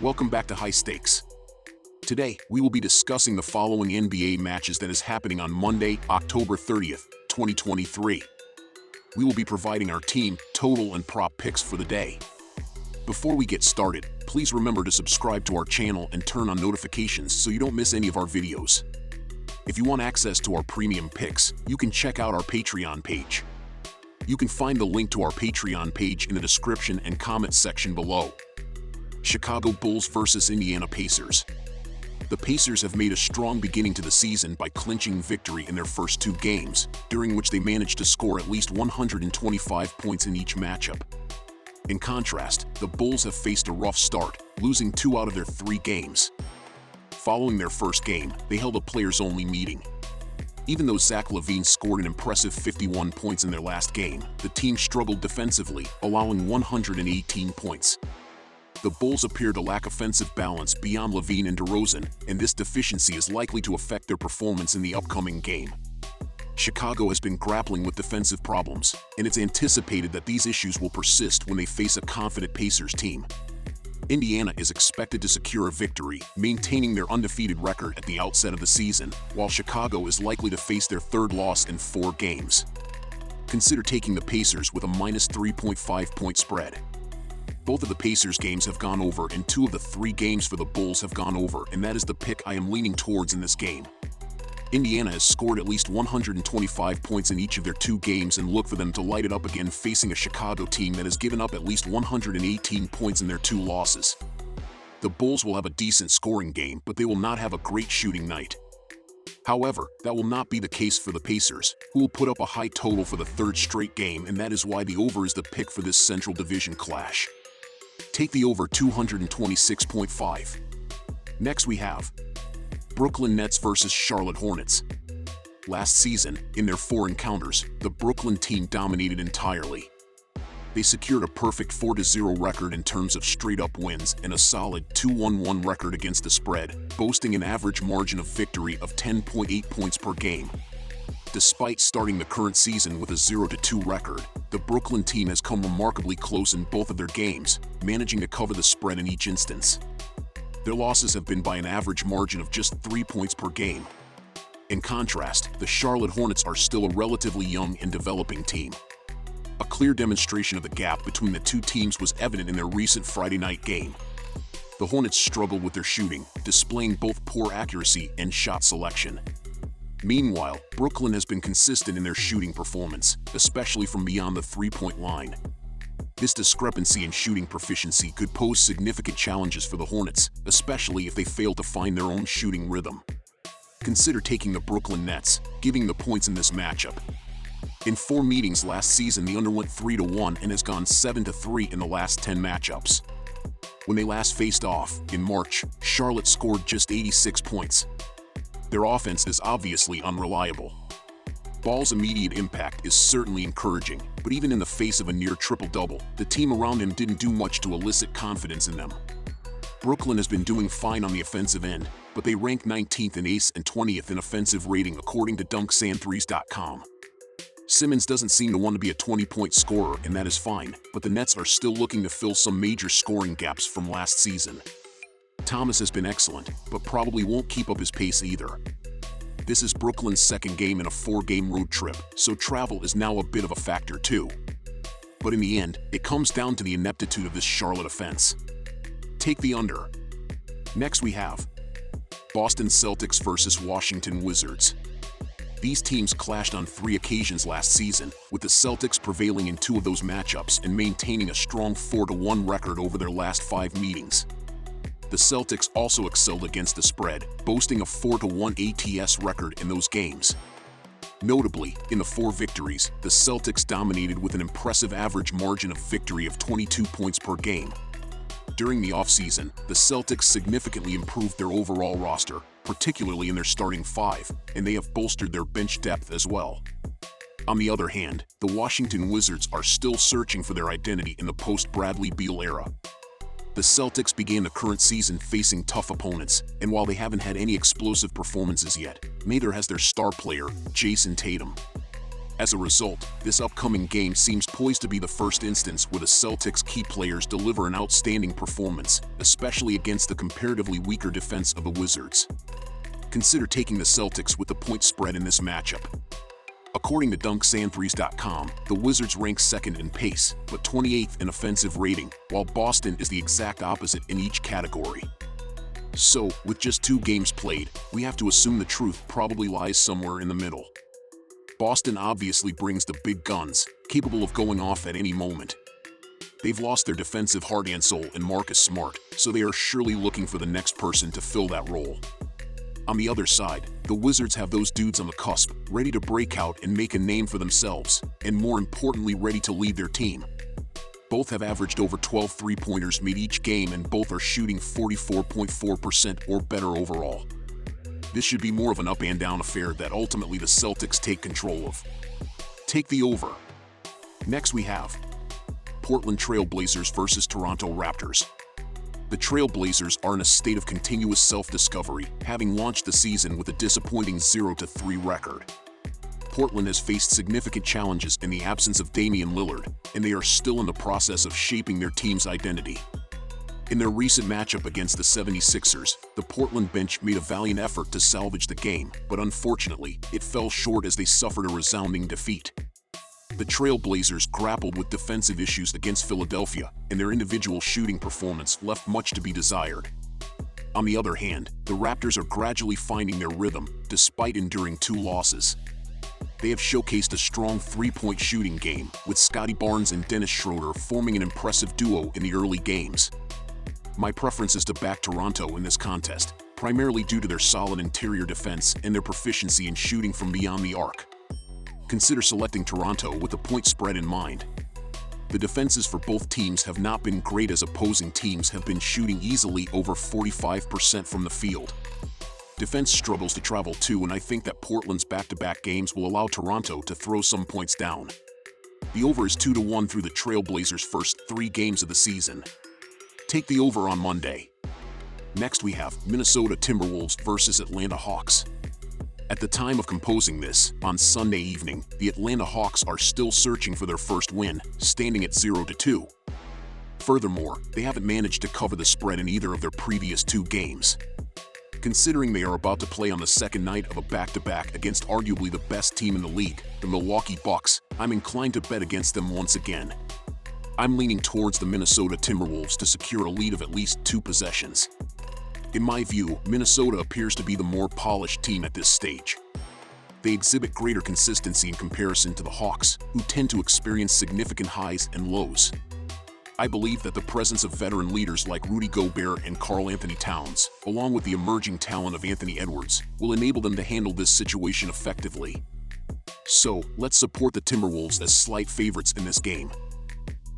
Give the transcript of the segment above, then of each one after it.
Welcome back to High Stakes. Today, we will be discussing the following NBA matches that is happening on Monday, October 30th, 2023. We will be providing our team, total, and prop picks for the day. Before we get started, please remember to subscribe to our channel and turn on notifications so you don't miss any of our videos. If you want access to our premium picks, you can check out our Patreon page. You can find the link to our Patreon page in the description and comments section below. Chicago Bulls vs. Indiana Pacers. The Pacers have made a strong beginning to the season by clinching victory in their first two games, during which they managed to score at least 125 points in each matchup. In contrast, the Bulls have faced a rough start, losing 2 out of their 3 games. Following their first game, they held a players-only meeting. Even though Zach LaVine scored an impressive 51 points in their last game, the team struggled defensively, allowing 118 points. The Bulls appear to lack offensive balance beyond LaVine and DeRozan, and this deficiency is likely to affect their performance in the upcoming game. Chicago has been grappling with defensive problems, and it's anticipated that these issues will persist when they face a confident Pacers team. Indiana is expected to secure a victory, maintaining their undefeated record at the outset of the season, while Chicago is likely to face their third loss in 4 games. Consider taking the Pacers with a minus 3.5 point spread. Both of the Pacers games have gone over, and 2 of the 3 games for the Bulls have gone over, and that is the pick I am leaning towards in this game. Indiana has scored at least 125 points in each of their 2 games, and look for them to light it up again facing a Chicago team that has given up at least 118 points in their 2 losses. The Bulls will have a decent scoring game, but they will not have a great shooting night. However, that will not be the case for the Pacers, who will put up a high total for the 3rd straight game, and that is why the over is the pick for this Central Division clash. Take the over 226.5. Next we have Brooklyn Nets vs. Charlotte Hornets. Last season, in their 4 encounters, the Brooklyn team dominated entirely. They secured a perfect 4-0 record in terms of straight-up wins and a solid 2-1-1 record against the spread, boasting an average margin of victory of 10.8 points per game. Despite starting the current season with a 0-2 record, the Brooklyn team has come remarkably close in both of their games, managing to cover the spread in each instance. Their losses have been by an average margin of just 3 points per game. In contrast, the Charlotte Hornets are still a relatively young and developing team. A clear demonstration of the gap between the 2 teams was evident in their recent Friday night game. The Hornets struggled with their shooting, displaying both poor accuracy and shot selection. Meanwhile, Brooklyn has been consistent in their shooting performance, especially from beyond the 3-point line. This discrepancy in shooting proficiency could pose significant challenges for the Hornets, especially if they fail to find their own shooting rhythm. Consider taking the Brooklyn Nets, giving the points in this matchup. In 4 meetings last season, they underwent 3-1 and has gone 7-3 in the last 10 matchups. When they last faced off, in March, Charlotte scored just 86 points. Their offense is obviously unreliable. Ball's immediate impact is certainly encouraging, but even in the face of a near triple-double, the team around him didn't do much to elicit confidence in them. Brooklyn has been doing fine on the offensive end, but they rank 19th in ace and 20th in offensive rating according to dunksanthrees.com. Simmons doesn't seem to want to be a 20-point scorer, and that is fine, but the Nets are still looking to fill some major scoring gaps from last season. Thomas has been excellent, but probably won't keep up his pace either. This is Brooklyn's 2nd game in a 4-game road trip, so travel is now a bit of a factor too. But in the end, it comes down to the ineptitude of this Charlotte offense. Take the under. Next we have Boston Celtics vs. Washington Wizards. These teams clashed on 3 occasions last season, with the Celtics prevailing in 2 of those matchups and maintaining a strong 4-1 record over their last 5 meetings. The Celtics also excelled against the spread, boasting a 4-1 ATS record in those games. Notably, in the 4 victories, the Celtics dominated with an impressive average margin of victory of 22 points per game. During the offseason, the Celtics significantly improved their overall roster, particularly in their starting 5, and they have bolstered their bench depth as well. On the other hand, the Washington Wizards are still searching for their identity in the post-Bradley Beal era. The Celtics began the current season facing tough opponents, and while they haven't had any explosive performances yet, neither has their star player, Jason Tatum. As a result, this upcoming game seems poised to be the first instance where the Celtics' key players deliver an outstanding performance, especially against the comparatively weaker defense of the Wizards. Consider taking the Celtics with the point spread in this matchup. According to dunksandthrees.com, the Wizards rank second in pace, but 28th in offensive rating, while Boston is the exact opposite in each category. So, with just 2 games played, we have to assume the truth probably lies somewhere in the middle. Boston obviously brings the big guns, capable of going off at any moment. They've lost their defensive heart and soul in Marcus Smart, so they are surely looking for the next person to fill that role. On the other side, the Wizards have those dudes on the cusp, ready to break out and make a name for themselves, and more importantly, ready to lead their team. Both have averaged over 12 three-pointers made each game, and both are shooting 44.4% or better overall. This should be more of an up and down affair that ultimately the Celtics take control of. Take the over. Next we have Portland Trail Blazers versus Toronto Raptors. The Trail Blazers are in a state of continuous self-discovery, having launched the season with a disappointing 0-3 record. Portland has faced significant challenges in the absence of Damian Lillard, and they are still in the process of shaping their team's identity. In their recent matchup against the 76ers, the Portland bench made a valiant effort to salvage the game, but unfortunately, it fell short as they suffered a resounding defeat. The Trail Blazers grappled with defensive issues against Philadelphia, and their individual shooting performance left much to be desired. On the other hand, the Raptors are gradually finding their rhythm, despite enduring 2 losses. They have showcased a strong 3-point shooting game, with Scotty Barnes and Dennis Schroeder forming an impressive duo in the early games. My preference is to back Toronto in this contest, primarily due to their solid interior defense and their proficiency in shooting from beyond the arc. Consider selecting Toronto with the point spread in mind. The defenses for both teams have not been great, as opposing teams have been shooting easily over 45% from the field. Defense struggles to travel too, and I think that Portland's back-to-back games will allow Toronto to throw some points down. The over is 2-1 through the Trail Blazers' first 3 games of the season. Take the over on Monday. Next we have Minnesota Timberwolves versus Atlanta Hawks. At the time of composing this, on Sunday evening, the Atlanta Hawks are still searching for their first win, standing at 0-2. Furthermore, they haven't managed to cover the spread in either of their previous 2 games. Considering they are about to play on the second night of a back-to-back against arguably the best team in the league, the Milwaukee Bucks, I'm inclined to bet against them once again. I'm leaning towards the Minnesota Timberwolves to secure a lead of at least 2 possessions. In my view, Minnesota appears to be the more polished team at this stage. They exhibit greater consistency in comparison to the Hawks, who tend to experience significant highs and lows. I believe that the presence of veteran leaders like Rudy Gobert and Karl Anthony Towns, along with the emerging talent of Anthony Edwards, will enable them to handle this situation effectively. So, let's support the Timberwolves as slight favorites in this game.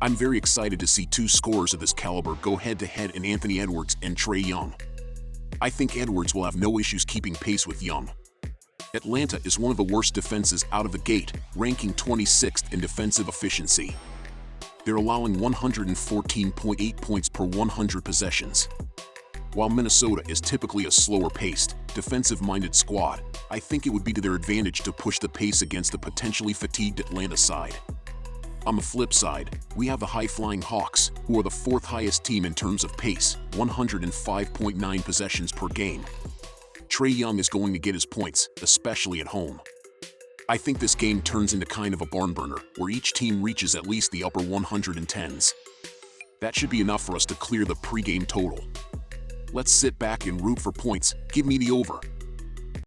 I'm very excited to see 2 scorers of this caliber go head-to-head in Anthony Edwards and Trae Young. I think Edwards will have no issues keeping pace with Young. Atlanta is one of the worst defenses out of the gate, ranking 26th in defensive efficiency. They're allowing 114.8 points per 100 possessions. While Minnesota is typically a slower-paced, defensive-minded squad, I think it would be to their advantage to push the pace against the potentially fatigued Atlanta side. On the flip side, we have the high-flying Hawks, who are the 4th highest team in terms of pace, 105.9 possessions per game. Trae Young is going to get his points, especially at home. I think this game turns into kind of a barn burner, where each team reaches at least the upper 110s. That should be enough for us to clear the pregame total. Let's sit back and root for points. Give me the over.